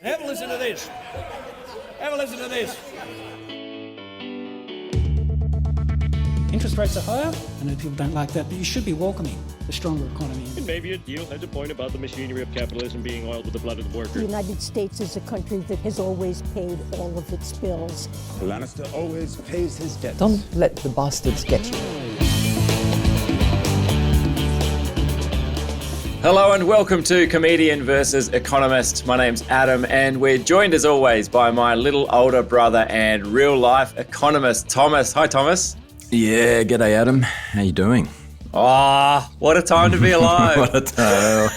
Have a listen to this. Have a listen to this. Interest rates are higher. I know people don't like that, but you should be welcoming the stronger economy. And maybe a deal has a point about the machinery of capitalism being oiled with the blood of the workers. The United States is a country that has always paid all of its bills. Lannister always pays his debts. Don't let the bastards get you. Hello and welcome to Comedian versus Economist. My name's Adam and we're joined as always by my little older brother and real life economist, Thomas. Hi, Thomas. Yeah, g'day Adam. How you doing? Ah, what a time to be alive. What a time.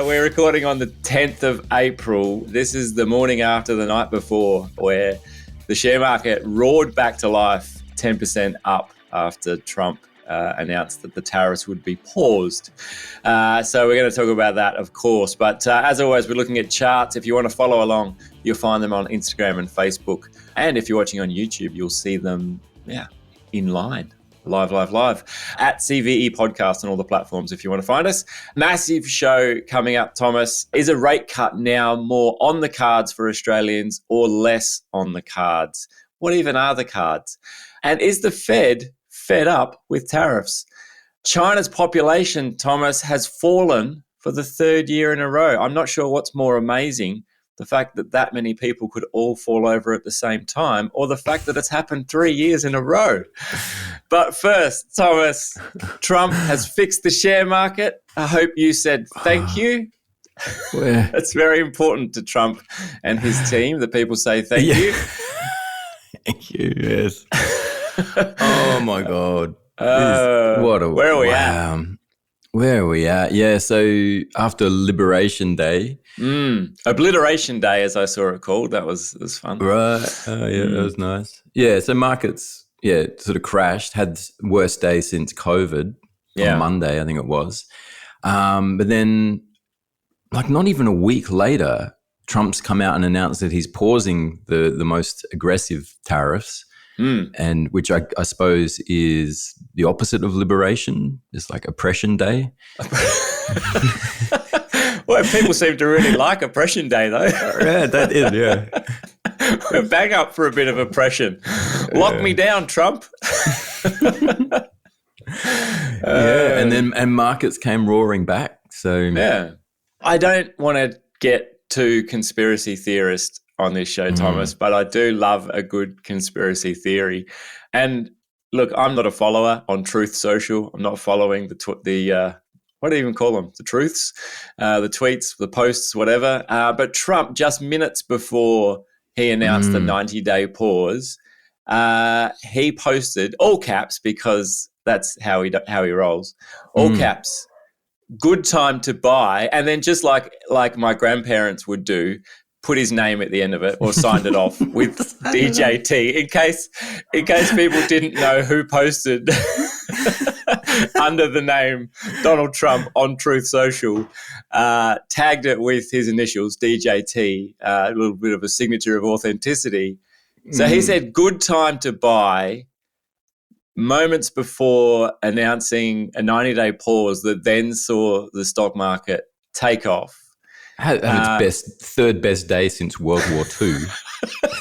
We're recording on the 10th of April. This is the morning after the night before where the share market roared back to life 10% up after Trump announced that the tariffs would be paused. So we're going to talk about that, of course. But as always, we're looking at charts. If you want to follow along, you'll find them on Instagram and Facebook. And if you're watching on YouTube, you'll see them, in line. Live. At CVE Podcast on all the platforms if you want to find us. Massive show coming up, Thomas. Is a rate cut now more on the cards for Australians or less on the cards? What even are the cards? And is the Fed fed up with tariffs? China's population, Thomas, has fallen for the third year in a row. I'm not sure what's more amazing, the fact that many people could all fall over at the same time, or the fact that it's happened 3 years in a row. But first, Thomas, Trump has fixed the share market. I hope you said thank you. It's very important to Trump and his team that people say thank you. Thank you, yes. Oh my God. Where are we at? Where are we at? Yeah, so after Liberation Day. Obliteration Day, as I saw it called. That was fun. Right. That was nice. Yeah, so markets, sort of crashed, had worst day since COVID on Monday, I think it was. But then, not even a week later, Trump's come out and announced that he's pausing the most aggressive tariffs. And which I suppose is the opposite of liberation. It's like Oppression Day. Well, people seem to really like Oppression Day, though. Yeah, that is, yeah. We're back up for a bit of oppression. Lock me down, Trump. And markets came roaring back. So I don't want to get too conspiracy theorist on this show, Thomas, but I do love a good conspiracy theory. And look, I'm not a follower on Truth Social. I'm not following the what do you even call them? The truths, the tweets, the posts, whatever. But Trump, just minutes before he announced the 90-day pause, he posted all caps because that's how he rolls. All caps. Good time to buy, and then just like my grandparents would do, put his name at the end of it or signed it off with DJT in case people didn't know who posted under the name Donald Trump on Truth Social, tagged it with his initials, DJT, a little bit of a signature of authenticity. So he said, good time to buy, moments before announcing a 90-day pause that then saw the stock market take off. Had its third best day since World War II.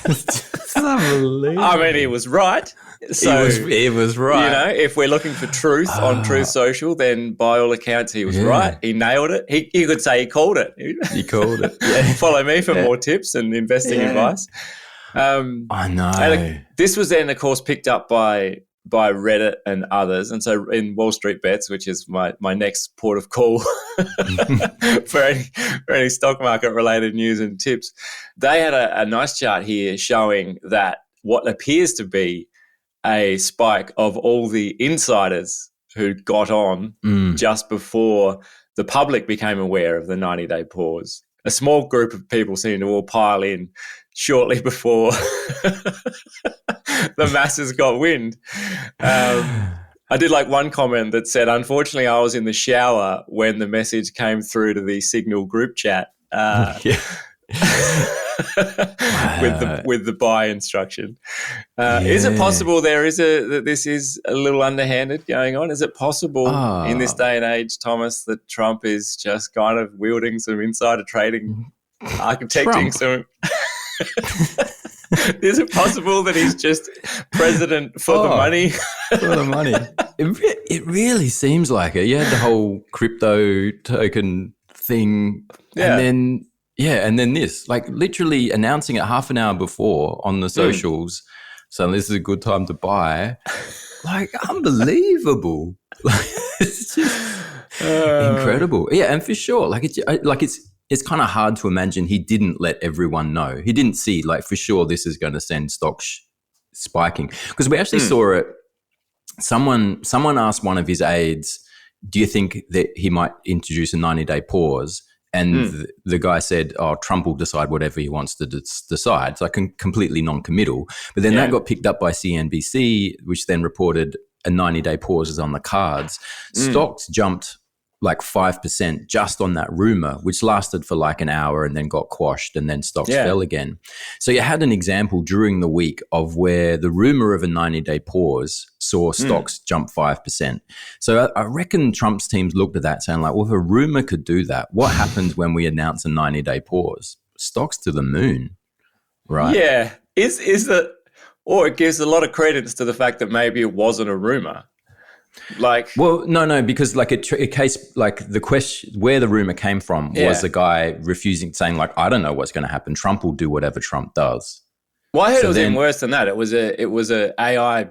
It's unbelievable. I mean, he was right. So he was right. If we're looking for truth on Truth Social, then by all accounts, he was right. He nailed it. He could say he called it. He called it. Yeah. Follow me for more tips and investing advice. I know. And this was then, of course, picked up by Reddit and others. And so in Wall Street Bets, which is my next port of call for any stock market related news and tips, they had a nice chart here showing that what appears to be a spike of all the insiders who got on just before the public became aware of the 90-day pause. A small group of people seem to all pile in shortly before the masses got wind. I did like one comment that said, unfortunately, I was in the shower when the message came through to the Signal group chat. with the buy instruction. Is it possible that this is a little underhanded going on? Is it possible in this day and age, Thomas, that Trump is just kind of wielding some insider trading, architecting some? Is it possible that he's just president for the money? For the money. It really seems like it. You had the whole crypto token thing, and then this, like literally announcing it half an hour before on the socials. So this is a good time to buy. Like unbelievable. It's just incredible. Yeah, and for sure, it's kind of hard to imagine he didn't let everyone know. He didn't see, like, for sure this is going to send stocks spiking. Because we actually saw it. Someone asked one of his aides, do you think that he might introduce a 90-day pause? And the guy said, Trump will decide whatever he wants to decide. It's like completely non-committal. But then that got picked up by CNBC, which then reported a 90-day pause is on the cards. Stocks jumped like 5% just on that rumor, which lasted for like an hour and then got quashed, and then stocks fell again. So you had an example during the week of where the rumor of a 90-day pause saw stocks jump 5%. So I reckon Trump's teams looked at that saying like, well, if a rumor could do that, what happens when we announce a 90-day pause? Stocks to the moon, right? Yeah. Or it gives a lot of credence to the fact that maybe it wasn't a rumor. Like, well, no, because like a case, like the question where the rumor came from was the guy refusing, saying like, I don't know what's going to happen. Trump will do whatever Trump does. Well, I heard it was even worse than that. It was a AI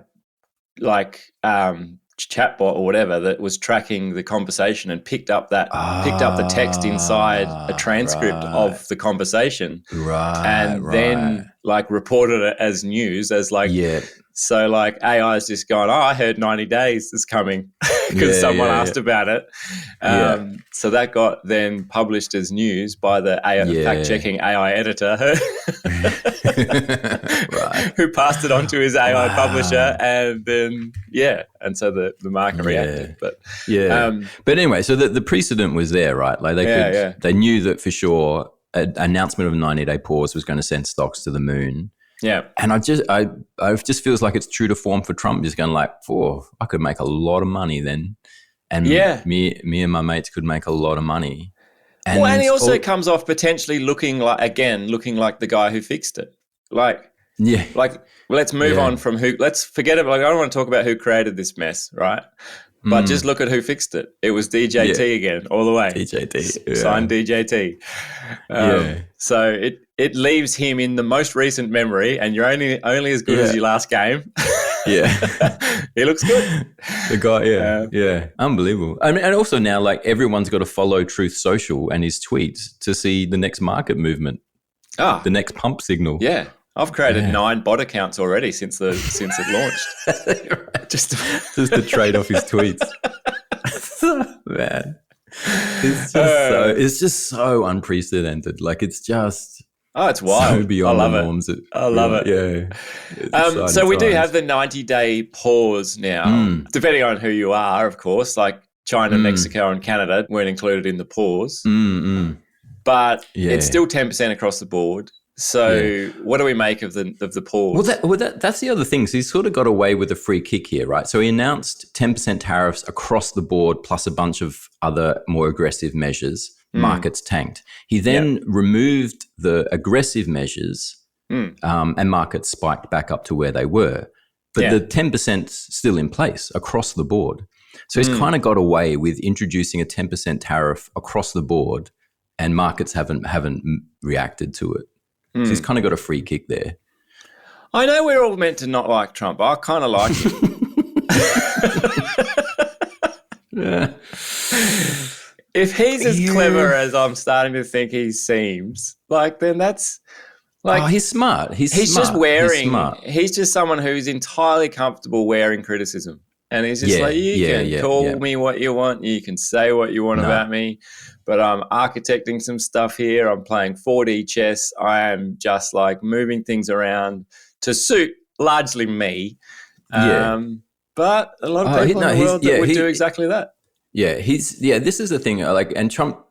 like chatbot or whatever that was tracking the conversation and picked up the text inside a transcript of the conversation, then like reported it as news as like. So like AI is just going, I heard 90 days is coming because someone asked about it. So that got then published as news by the fact-checking AI editor who passed it on to his AI publisher, and then, and so the market reacted. But but anyway, so the precedent was there, right? Like they knew that for sure an announcement of a 90-day pause was going to send stocks to the moon. Yeah. And I just feels like it's true to form for Trump. Just going like, I could make a lot of money then. And me and my mates could make a lot of money. And he also comes off potentially looking like the guy who fixed it. Let's move on from let's forget it. Like, I don't want to talk about who created this mess, right? But just look at who fixed it. It was DJT again, all the way. DJT. Signed DJT. So it leaves him in the most recent memory, and you're only as good as your last game. He looks good. The guy, unbelievable. I mean, and also now, like, everyone's got to follow Truth Social and his tweets to see the next market movement. The next pump signal. Yeah. I've created 9 bot accounts already since it launched. Just to trade off his tweets. Man, it's just so unprecedented. Like, it's just it's wild. So beyond I love the it. norms. I love it. Yeah. So we do have the 90-day pause now, depending on who you are, of course. Like China, Mexico, and Canada weren't included in the pause, but it's still 10% across the board. So what do we make of the pause? That's the other thing. So he's sort of got away with a free kick here, right? So he announced 10% tariffs across the board plus a bunch of other more aggressive measures. Markets tanked. He then removed the aggressive measures and markets spiked back up to where they were. But the 10%'s still in place across the board. So he's kind of got away with introducing a 10% tariff across the board, and markets haven't reacted to it. So he's kind of got a free kick there. I know we're all meant to not like Trump. I kind of like him. If he's as clever as I'm starting to think he seems, like, then that's like... he's smart. He's smart. He's just someone who's entirely comfortable wearing criticism. And he's just you can call me what you want. You can say what you want about me. But I'm architecting some stuff here. I'm playing 4D chess. I am just like moving things around to suit largely me. But a lot of people in the world that would do exactly that. Yeah, this is the thing. Like, and Trump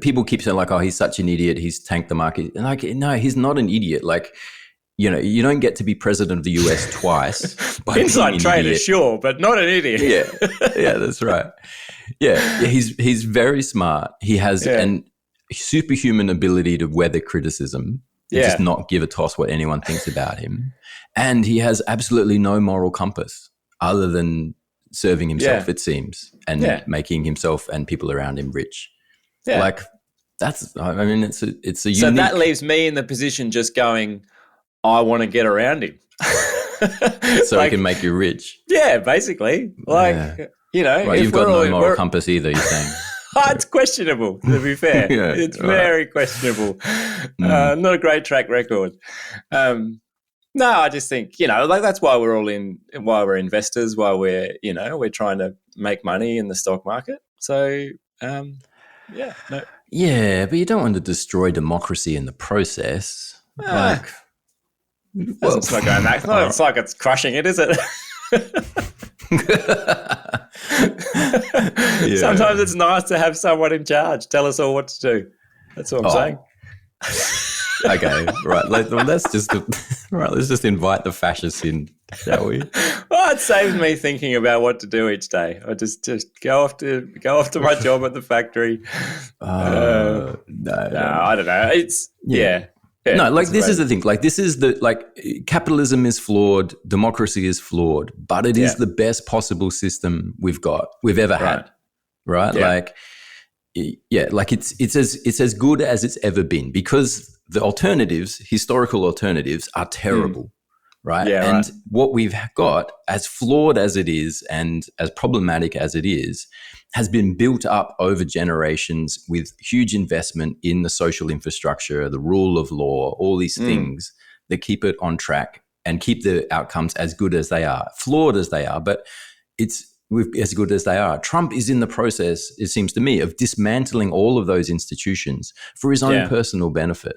people keep saying like, oh, he's such an idiot. He's tanked the market. And like, no, he's not an idiot. Like, you don't get to be president of the US twice. Inside trader, sure, but not an idiot. Yeah, that's right. Yeah, he's very smart. He has an superhuman ability to weather criticism. Just not give a toss what anyone thinks about him. And he has absolutely no moral compass other than serving himself, it seems, and making himself and people around him rich. Yeah. Like it's a So unique... that leaves me in the position just going, I want to get around him. So he can make you rich. Yeah, basically. Like, Right, you've got no moral compass either, you're saying. It's questionable, to be fair. It's very questionable. Not a great track record. No, I just think, that's why we're why we're investors, why we're trying to make money in the stock market. So, no. Yeah, but you don't want to destroy democracy in the process. It's not going back. It's like it's crushing it, is it? Sometimes it's nice to have someone in charge. Tell us all what to do. That's what I'm saying. Okay, right. Let's just invite the fascists in, shall we? Well, it saves me thinking about what to do each day. I just go off to my job at the factory. No, I don't know. It's this is the thing. Like, this is capitalism is flawed, democracy is flawed, but it is the best possible system we've ever had, right? Yeah. Like it's as good as it's ever been, because the historical alternatives are terrible, right? Yeah, and what we've got, as flawed as it is and as problematic as it is, has been built up over generations with huge investment in the social infrastructure, the rule of law, all these things that keep it on track and keep the outcomes as good as they are, flawed as they are, but it's as good as they are. Trump is in the process, it seems to me, of dismantling all of those institutions for his own personal benefit.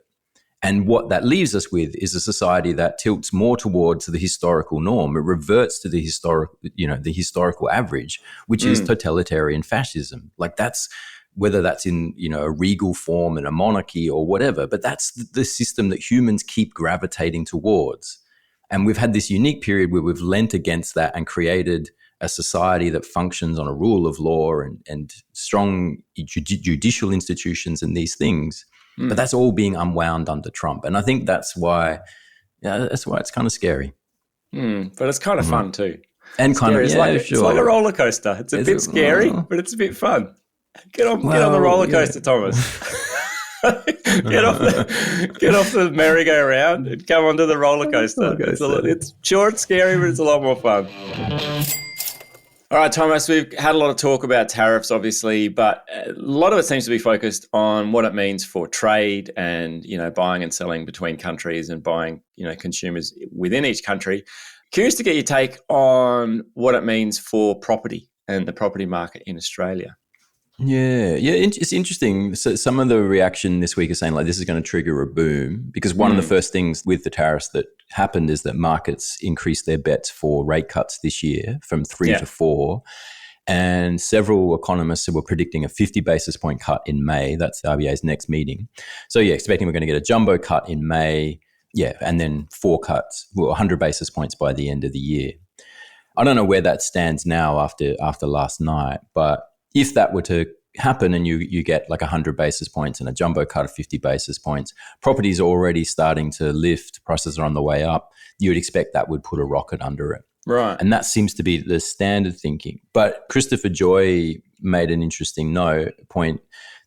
And what that leaves us with is a society that tilts more towards the historical norm. It reverts to the historical average, which is totalitarian fascism. Like, that's, whether that's in, a regal form and a monarchy or whatever, but that's the system that humans keep gravitating towards. And we've had this unique period where we've lent against that and created a society that functions on a rule of law and strong judicial institutions and these things. But that's all being unwound under Trump. And I think that's why it's kind of scary. But it's kind of fun too. And kind scary. of, It's like a roller coaster. It's a bit scary, but it's a bit fun. Get on the roller coaster, Thomas. Get off the merry-go-round and come onto the roller coaster. It's scary, but it's a lot more fun. All right, Thomas, we've had a lot of talk about tariffs, obviously, but a lot of it seems to be focused on what it means for trade and, buying and selling between countries and buying, consumers within each country. Curious to get your take on what it means for property and the property market in Australia. Yeah, it's interesting. So some of the reaction this week is saying like this is going to trigger a boom, because one of the first things with the tariffs that happened is that markets increased their bets for rate cuts this year from 3 to 4. And several economists were predicting a 50 basis point cut in May. That's the RBA's next meeting. So expecting we're going to get a jumbo cut in May. And then 4 cuts, 100 basis points by the end of the year. I don't know where that stands now after last night, but if that were to happen and you get like 100 basis points and a jumbo cut of 50 basis points, property is already starting to lift, prices are on the way up, you would expect that would put a rocket under it. Right. And that seems to be the standard thinking. But Christopher Joy made an interesting point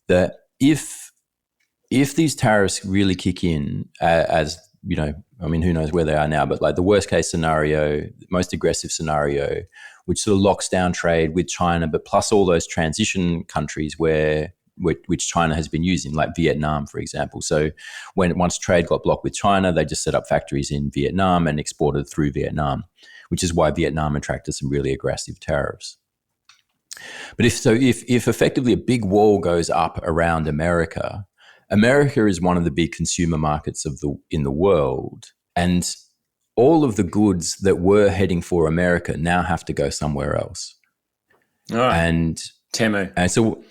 that if these tariffs really kick in as, who knows where they are now, but like the worst case scenario, most aggressive scenario, which sort of locks down trade with China, but plus all those transition countries which China has been using, like Vietnam, for example. So once trade got blocked with China, they just set up factories in Vietnam and exported through Vietnam, which is why Vietnam attracted some really aggressive tariffs. But if effectively a big wall goes up around America is one of the big consumer markets in the world, and all of the goods that were heading for America now have to go somewhere else. All right. And Temu. And so,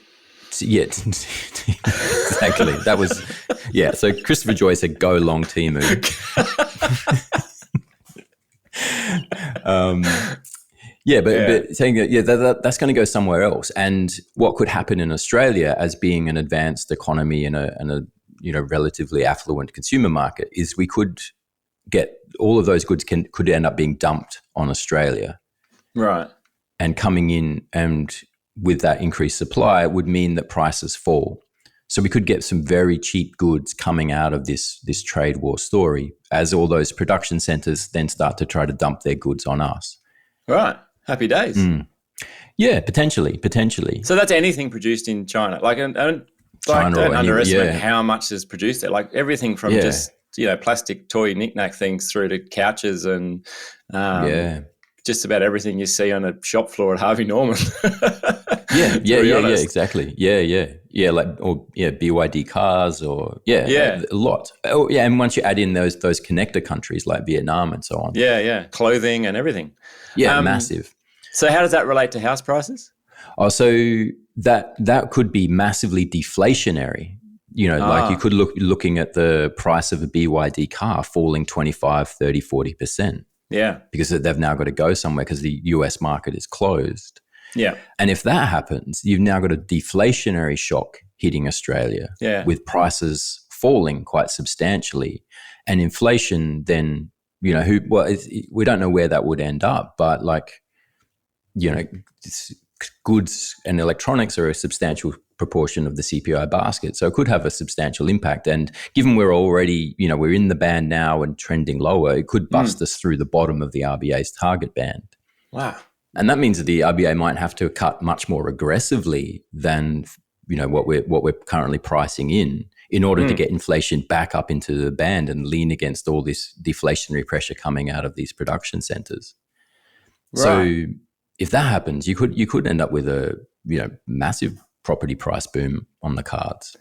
Yeah, exactly. That was, yeah. So Christopher Joy said, "Go long, Timu." But saying that, that's going to go somewhere else. And what could happen in Australia, as being an advanced economy and a relatively affluent consumer market, is we could get all of those goods could end up being dumped on Australia, right? And coming in, and with that increased supply, it would mean that prices fall. So we could get some very cheap goods coming out of this trade war story, as all those production centers then start to try to dump their goods on us. Right. Happy days. Yeah, potentially. So that's anything produced in China. Like, don't underestimate how much is produced there. Like everything from just plastic toy knick-knack things through to couches and just about everything you see on a shop floor at Harvey Norman. Exactly. BYD cars or a lot. Oh yeah, and once you add in those connector countries like Vietnam and so on. Clothing and everything. Massive. So how does that relate to house prices? Oh, so that could be massively deflationary. Like you could looking at the price of a BYD car falling 25, 30, 40%. Yeah. Because they've now got to go somewhere because the US market is closed. Yeah. And if that happens, you've now got a deflationary shock hitting Australia with prices falling quite substantially. And inflation then, we don't know where that would end up, but goods and electronics are a substantial proportion of the CPI basket. So it could have a substantial impact. And given we're already, we're in the band now and trending lower, it could bust us through the bottom of the RBA's target band. Wow. And that means that the RBA might have to cut much more aggressively than, what we're currently pricing in order to get inflation back up into the band and lean against all this deflationary pressure coming out of these production centers. Right. So if that happens, you could end up with a massive property price boom on the cards.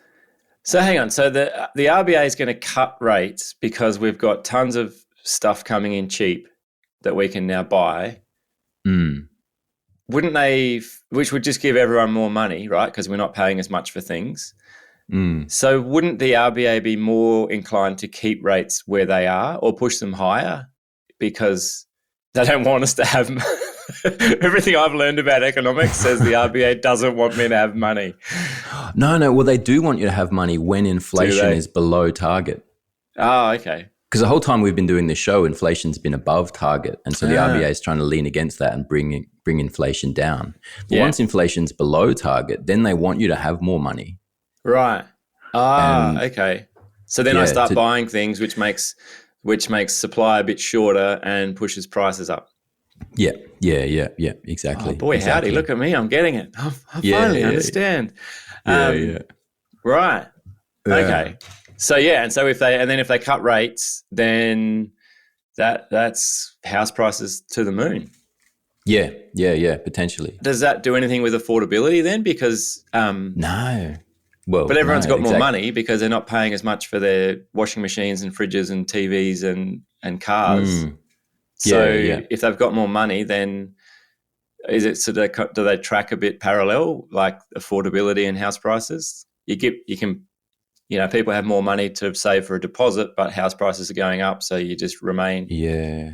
So hang on. So the RBA is going to cut rates because we've got tons of stuff coming in cheap that we can now buy. Wouldn't they? Which would just give everyone more money, right? Because we're not paying as much for things. So wouldn't the RBA be more inclined to keep rates where they are or push them higher because they don't want us to have everything I've learned about economics says the RBA doesn't want me to have money. No. Well, they do want you to have money when inflation is below target. Oh, okay. Because the whole time we've been doing this show, inflation's been above target. And so the RBA is trying to lean against that and bring inflation down. But once inflation's below target, then they want you to have more money. Right. Okay. So then I start buying things which makes supply a bit shorter and pushes prices up. Yeah, exactly. Oh, boy, howdy, look at me, I'm getting it. I finally understand. Right. Okay. So and so if they cut rates, then that's house prices to the moon. Yeah, potentially. Does that do anything with affordability then? Because no. Well, but everyone's got more money because they're not paying as much for their washing machines and fridges and TVs and cars. So if they've got more money, then is it do they track a bit parallel, like affordability and house prices? People have more money to save for a deposit, but house prices are going up, so you just remain. Yeah.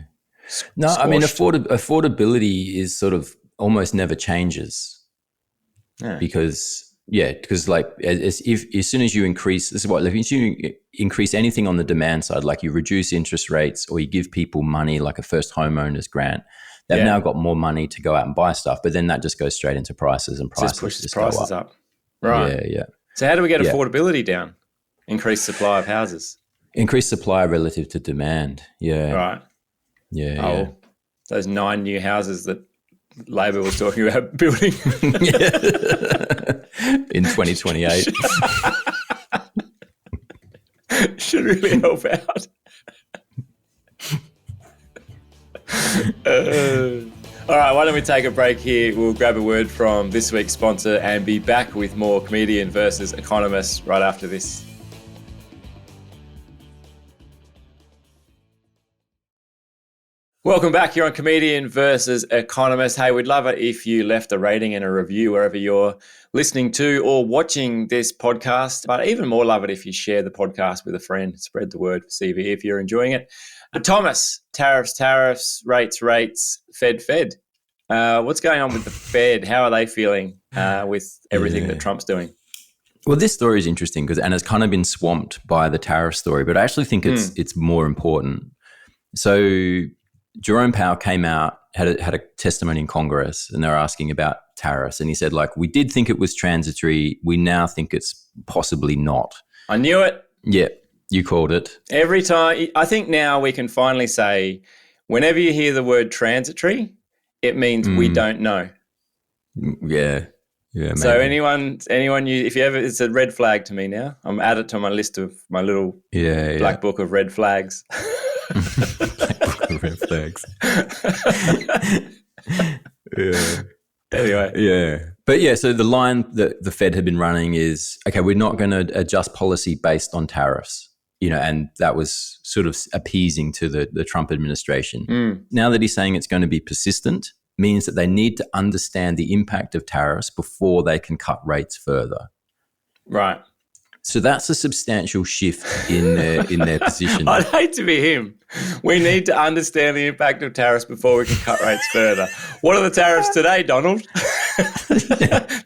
No, squashed. I mean, affordability is sort of almost never changes because like as soon as you increase, if you increase anything on the demand side, like you reduce interest rates or you give people money like a first homeowners grant, they've now got more money to go out and buy stuff, but then that just goes straight into prices and prices just pushes just prices go up. Right. Yeah. So how do we get affordability down? Increased supply of houses. Increased supply relative to demand. Yeah. Right. Yeah. Those 9 new houses that Labor was talking about building. In 2028. Should really help out. All right, why don't we take a break here? We'll grab a word from this week's sponsor and be back with more comedian versus economist right after this. Welcome back. You're on Comedian versus Economist. Hey, we'd love it if you left a rating and a review wherever you're listening to or watching this podcast. But even more love it if you share the podcast with a friend. Spread the word for CV if you're enjoying it. Thomas, tariffs, rates, Fed. What's going on with the Fed? How are they feeling with everything that Trump's doing? Well, this story is interesting because Anna's kind of been swamped by the tariff story, but I actually think it's more important. So Jerome Powell came out, had a testimony in Congress, and they were asking about tariffs. And he said, like, we did think it was transitory. We now think it's possibly not. I knew it. Yeah, you called it. Every time. I think now we can finally say, whenever you hear the word transitory, it means we don't know. Yeah. Yeah. Maybe. So anyone, if you ever, it's a red flag to me now. I'm added to my list of my little black book of red flags. Red flags. Yeah. Anyway. Yeah. But yeah, so the line that the Fed had been running is, okay, we're not going to adjust policy based on tariffs, and that was sort of appeasing to the Trump administration. Now that he's saying it's going to be persistent, means that they need to understand the impact of tariffs before they can cut rates further. Right. So that's a substantial shift in their position. I'd hate to be him. We need to understand the impact of tariffs before we can cut rates further. What are the tariffs today, Donald?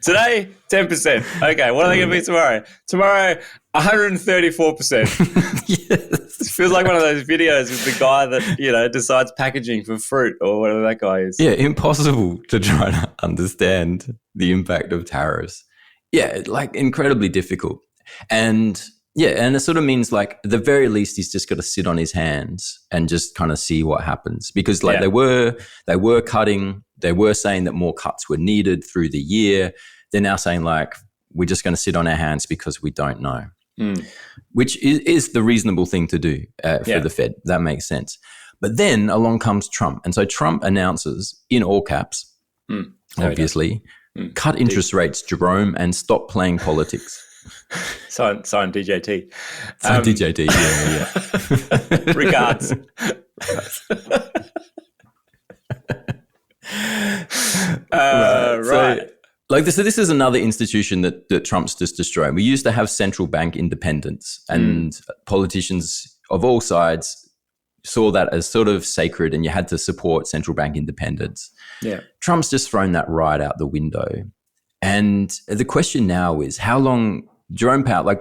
Today, 10%. Okay, what are they going to be tomorrow? Tomorrow, 134%. Yes. It feels like one of those videos with the guy that, decides packaging for fruit or whatever that guy is. Yeah, impossible to try to understand the impact of tariffs. Yeah, like incredibly difficult. And it sort of means like at the very least he's just got to sit on his hands and just kind of see what happens, because they were cutting, they were saying that more cuts were needed through the year. They're now saying like we're just going to sit on our hands because we don't know, which is the reasonable thing to do for the Fed. That makes sense. But then along comes Trump, and so Trump announces in all caps, obviously, cut interest rates, Jerome, and stop playing politics. Sign DJT. Sign DJT, yeah. Regards. Right. So this is another institution that Trump's just destroying. We used to have central bank independence, and politicians of all sides saw that as sort of sacred, and you had to support central bank independence. Yeah. Trump's just thrown that right out the window. And the question now is how long Jerome Powell,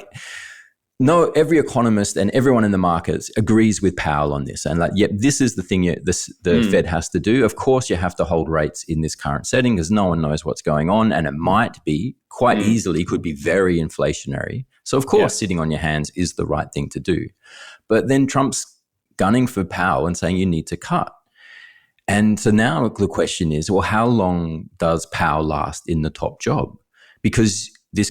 every economist and everyone in the markets agrees with Powell on this. And this is the thing the Fed has to do. Of course, you have to hold rates in this current setting because no one knows what's going on. And it might be quite easily, could be very inflationary. So of course, sitting on your hands is the right thing to do. But then Trump's gunning for Powell and saying you need to cut. And so now the question is, well, how long does Powell last in the top job? Because I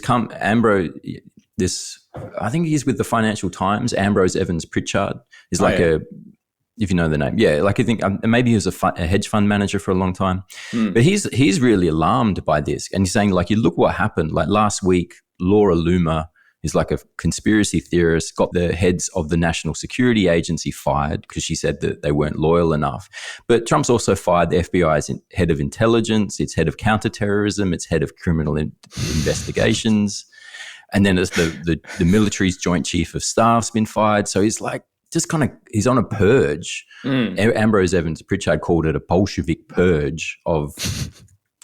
think he's with the Financial Times. Ambrose Evans Pritchard is if you know the name. Yeah, I think maybe he was a hedge fund manager for a long time. But he's really alarmed by this. And he's saying, you look what happened. Like last week, Laura Loomer is like a conspiracy theorist, got the heads of the National Security Agency fired because she said that they weren't loyal enough. But Trump's also fired the FBI's head of intelligence, its head of counterterrorism, its head of criminal investigations. And then the military's joint chief of staff's been fired. So he's he's on a purge. Ambrose Evans Pritchard called it a Bolshevik purge of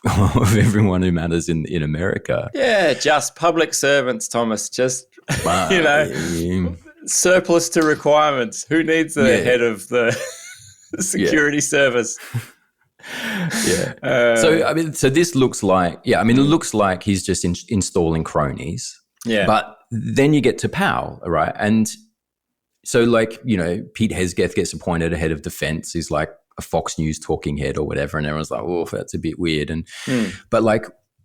everyone who matters in America. Yeah, just public servants, Thomas. Just, surplus to requirements. Who needs the head of the security service? Yeah. So this looks like, it looks like he's just installing cronies. Yeah. But then you get to Powell, right? And so Pete Hegseth gets appointed head of defense. He's like a Fox News talking head or whatever. And everyone's like, oh, that's a bit weird. But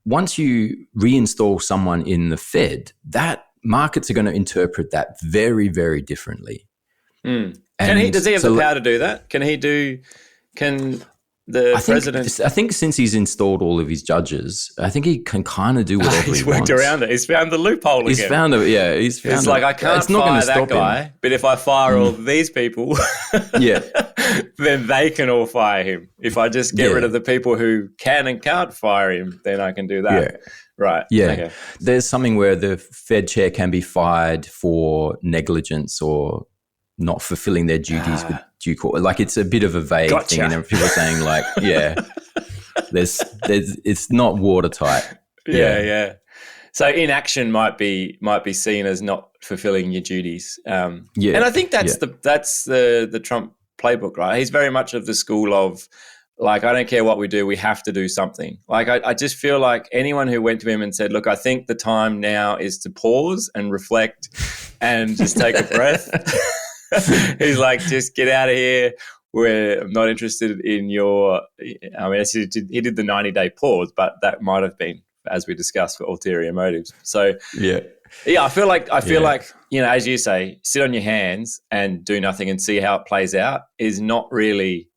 once you reinstall someone in the Fed, that markets are going to interpret that very, very differently. Does he have the power to do that? Can president. I think since he's installed all of his judges, I think he can kind of do whatever he wants. He's worked around it. He's found the loophole again. He's found it. Yeah, It's like, I can't fire that guy, but if I fire all these people, then they can all fire him. If I just get rid of the people who can and can't fire him, then I can do that. Yeah. Right. Yeah. Okay. There's something where the Fed chair can be fired for negligence or not fulfilling their duties with due course. Like, it's a bit of a vague thing, and people are saying like, there's it's not watertight. Yeah. So inaction might be seen as not fulfilling your duties. And I think that's the Trump playbook, right? He's very much of the school of, like, I don't care what we do, we have to do something. Like, I just feel like anyone who went to him and said, look, I think the time now is to pause and reflect and just take a breath. He's like, just get out of here. I'm not interested in your, I mean, he did the 90-day pause, but that might have been, as we discussed, for ulterior motives. So I feel like, as you say, sit on your hands and do nothing and see how it plays out is not really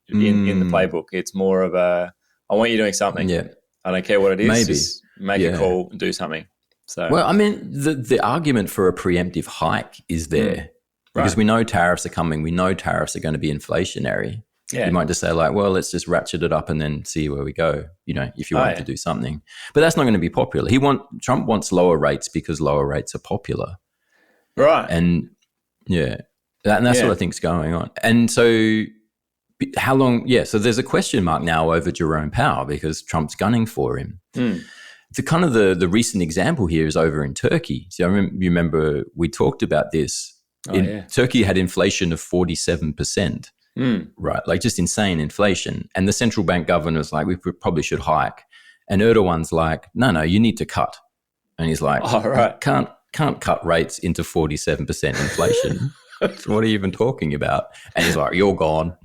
in the playbook. It's more of a, I want you doing something. Yeah. I don't care what it is. Maybe. Just make a call and do something. So, well, I mean, the argument for a preemptive hike is there. Because we know tariffs are coming. We know tariffs are going to be inflationary. Yeah. You might just say like, well, let's just ratchet it up and then see where we go, if you want to do something. But that's not going to be popular. Trump wants lower rates because lower rates are popular. Right. And that's what I think is going on. And so how long? Yeah. So there's a question mark now over Jerome Powell because Trump's gunning for him. The kind of the recent example here is over in Turkey. So you remember we talked about this. Turkey had inflation of 47%, right? Like, just insane inflation. And the central bank governor was like, we probably should hike. And Erdogan's like, no, you need to cut. And he's like, can't cut rates into 47% inflation. What are you even talking about? And he's like, you're gone.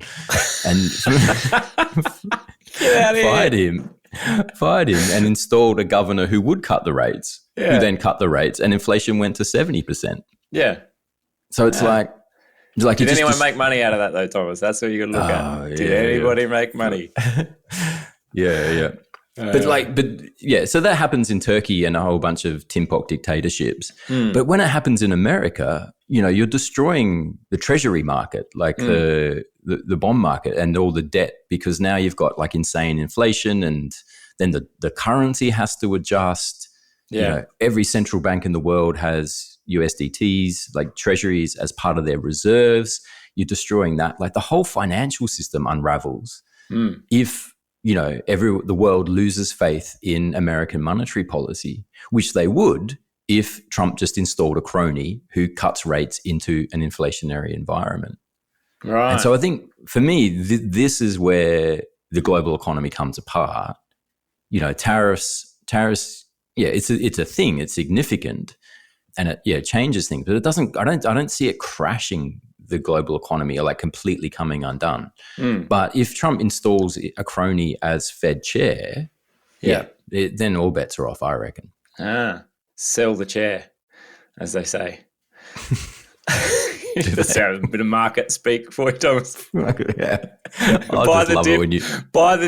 And fired him and installed a governor who would cut the rates, who then cut the rates, and inflation went to 70%. Yeah. So it's like did anyone make money out of that though, Thomas? That's what you got to look at. Did anybody make money? So that happens in Turkey and a whole bunch of Timpok dictatorships. But when it happens in America, you're destroying the treasury market, like the bond market and all the debt, because now you've got like insane inflation, and then the currency has to adjust. Every central bank in the world has USDTs, like treasuries, as part of their reserves. You're destroying that. Like, the whole financial system unravels if the world loses faith in American monetary policy, which they would if Trump just installed a crony who cuts rates into an inflationary environment. Right. And so I think for me, this is where the global economy comes apart. Tariffs. Yeah, it's a thing. It's significant. And it changes things, but it doesn't. I don't see it crashing the global economy or like completely coming undone. But if Trump installs a crony as Fed chair, then all bets are off, I reckon. Sell the chair, as they say. That sounds a bit of market speak for you, Thomas. Buy the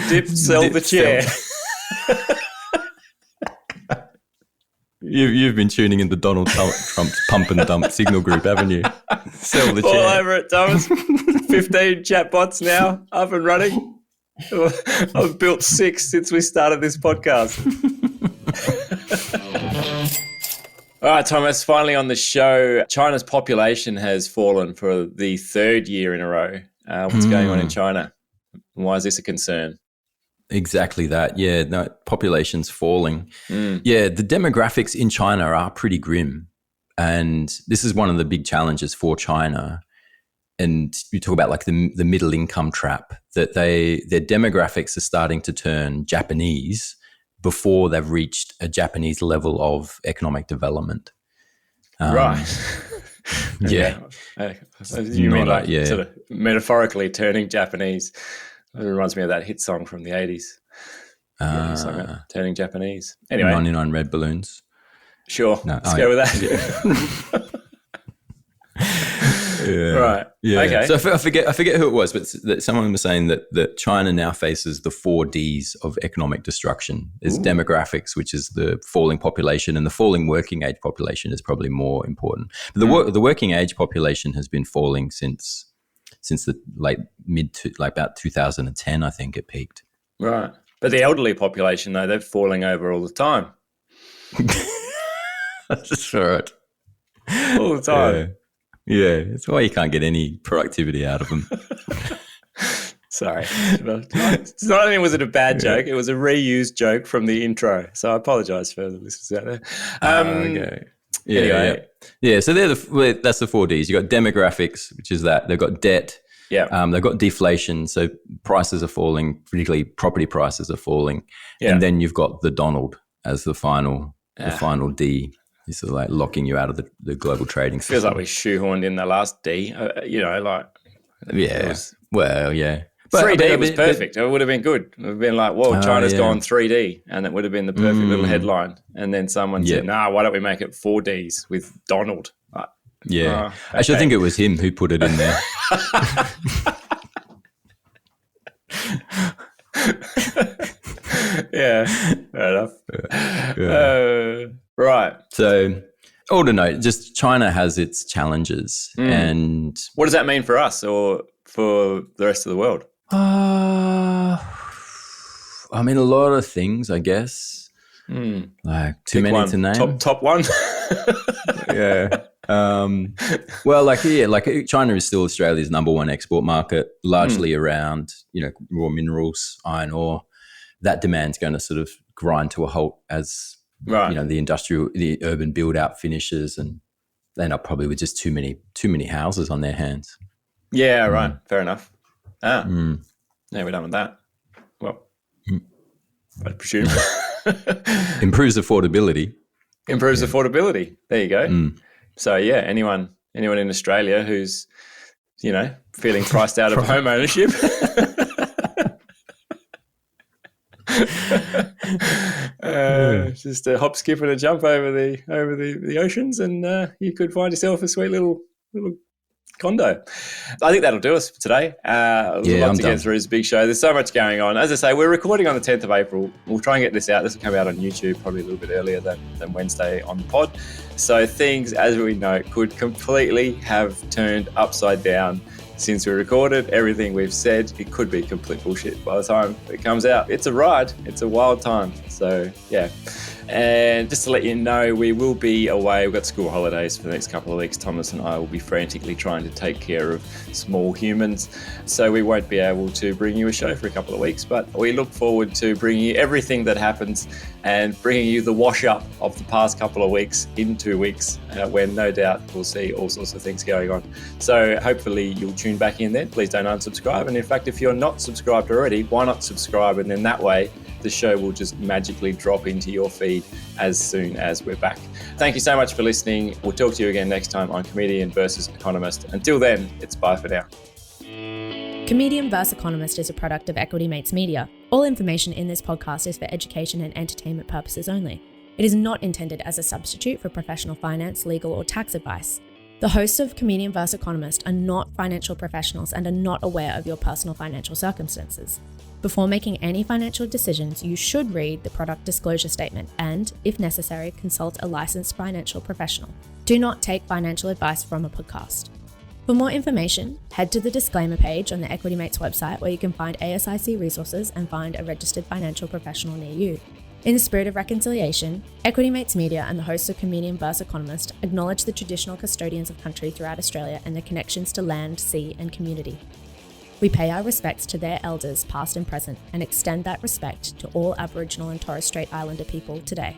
dip, sell the chair. You've been tuning into Donald Trump's pump and dump signal group, haven't you? Sell the chair. All over it, Thomas. 15 chatbots now up and running. I've built 6 since we started this podcast. All right, Thomas, finally on the show, China's population has fallen for the 3rd year in a row. What's going on in China? Why is this a concern? Exactly that. Yeah, no, population's falling. Yeah, the demographics in China are pretty grim. And this is one of the big challenges for China. And you talk about like the middle income trap, that their demographics are starting to turn Japanese before they've reached a Japanese level of economic development. Right. Yeah. You mean like sort of metaphorically turning Japanese? It reminds me of that hit song from the 80s. Turning Japanese. Anyway. 99 Red Balloons. Sure. Let's go with that. Right. Yeah. Okay. So I forget who it was, but that someone was saying that China now faces the 4 Ds of economic destruction. There's demographics, which is the falling population, and the falling working age population is probably more important. But the working age population has been falling since the about 2010, I think it peaked. Right. But the elderly population, though, they're falling over all the time. That's right. All the time. Yeah. That's why you can't get any productivity out of them. Sorry. It's not only was it a bad joke, it was a reused joke from the intro. So I apologise for the listeners out there. Okay. Yeah, anyway. Yeah. So that's the 4 Ds. You've got demographics, which is that. They've got debt. Yeah. They've got deflation. So prices are falling, particularly property prices are falling. Yeah. And then you've got the Donald as the final D. He's sort of like locking you out of the global trading system. Feels like we shoehorned in the last D, Yeah. Well, yeah. But 3D was perfect. It would have been good. It would have been like, whoa, China's gone 3D. And it would have been the perfect little headline. And then someone said, why don't we make it 4Ds with Donald? Yeah. Actually, I think it was him who put it in there. Yeah, fair enough. Right. So, all to note, just China has its challenges. And what does that mean for us or for the rest of the world? I mean, a lot of things, I guess. Like too many to name. Top one. Yeah. Well, China is still Australia's number one export market, largely around, raw minerals, iron ore. That demand's going to sort of grind to a halt as, the urban build out finishes, and they end up probably with just too many houses on their hands. Yeah, right. Fair enough. Yeah, we're done with that. Well, I presume. Improves affordability. Affordability. There you go. So yeah, anyone in Australia who's, feeling priced out of home ownership. Just a hop, skip, and a jump over the oceans, and you could find yourself a sweet little condo. I think that'll do us for today. There's a lot to get through. It's a big show. There's so much going on. As I say, we're recording on the 10th of April. We'll try and get this out. This will come out on YouTube probably a little bit earlier than Wednesday on the pod. So things, as we know, could completely have turned upside down since we recorded. Everything we've said, it could be complete bullshit by the time it comes out. It's a ride. It's a wild time. So, yeah. And just to let you know, we will be away. We've got school holidays for the next couple of weeks. Thomas and I will be frantically trying to take care of small humans. So we won't be able to bring you a show for a couple of weeks, but we look forward to bringing you everything that happens and bringing you the wash up of the past couple of weeks in 2 weeks, when no doubt we'll see all sorts of things going on. So hopefully you'll tune back in then. Please don't unsubscribe. And in fact, if you're not subscribed already, why not subscribe? And then that way, the show will just magically drop into your feed as soon as we're back. Thank you so much for listening. We'll talk to you again next time on Comedian versus Economist. Until then, it's bye for now. Comedian vs. Economist is a product of Equity Mates Media. All information in this podcast is for education and entertainment purposes only. It is not intended as a substitute for professional finance, legal, or tax advice. The hosts of Comedian vs. Economist are not financial professionals and are not aware of your personal financial circumstances. Before making any financial decisions, you should read the product disclosure statement and, if necessary, consult a licensed financial professional. Do not take financial advice from a podcast. For more information, head to the disclaimer page on the Equity Mates website, where you can find ASIC resources and find a registered financial professional near you. In the spirit of reconciliation, Equity Mates Media and the hosts of Comedian vs. Economist acknowledge the traditional custodians of country throughout Australia and their connections to land, sea, and community. We pay our respects to their elders, past and present, and extend that respect to all Aboriginal and Torres Strait Islander people today.